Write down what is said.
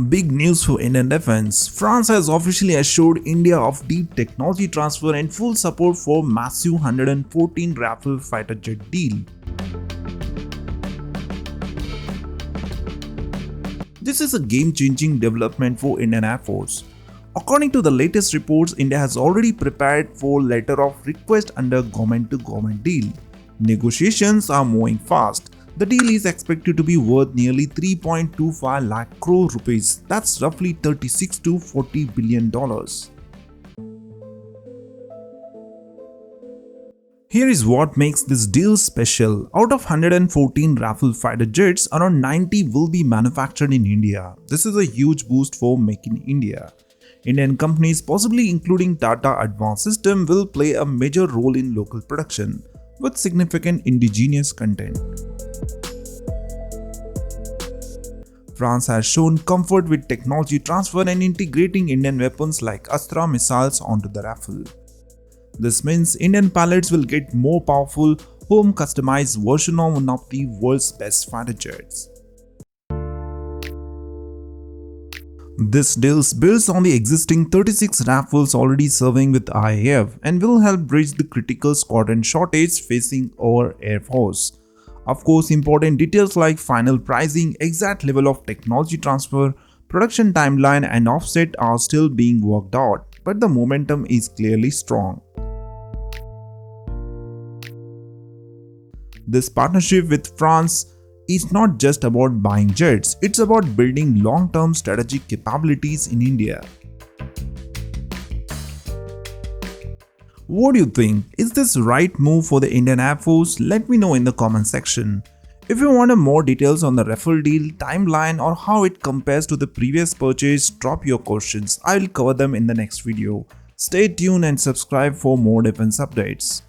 Big news for Indian defense. France has officially assured India of deep technology transfer and full support for massive 114 Rafale fighter jet deal. This is a game-changing development for Indian Air Force. According to the latest reports, India has already prepared for letter of request under government-to-government deal. Negotiations are moving fast. The deal is expected to be worth nearly 3.25 lakh crore rupees. That's roughly 36 to 40 billion dollars. Here is what makes this deal special. Out of 114 Rafale fighter jets, around 90 will be manufactured in India. This is a huge boost for Make in India. Indian companies, possibly including Tata Advanced System, will play a major role in local production, with significant indigenous content. France has shown comfort with technology transfer and integrating Indian weapons like Astra missiles onto the Rafale. This means Indian pilots will get more powerful, home-customized version of one of the world's best fighter jets. This deal builds on the existing 36 Rafales already serving with IAF and will help bridge the critical squadron shortage facing our Air Force. Of course, important details like final pricing, exact level of technology transfer, production timeline and offset are still being worked out, but the momentum is clearly strong. This partnership with France is not just about buying jets, it's about building long-term strategic capabilities in India. What do you think? Is this the right move for the Indian Air Force? Let me know in the comment section. If you want more details on the Rafale deal, timeline or how it compares to the previous purchase, drop your questions. I will cover them in the next video. Stay tuned and subscribe for more defense updates.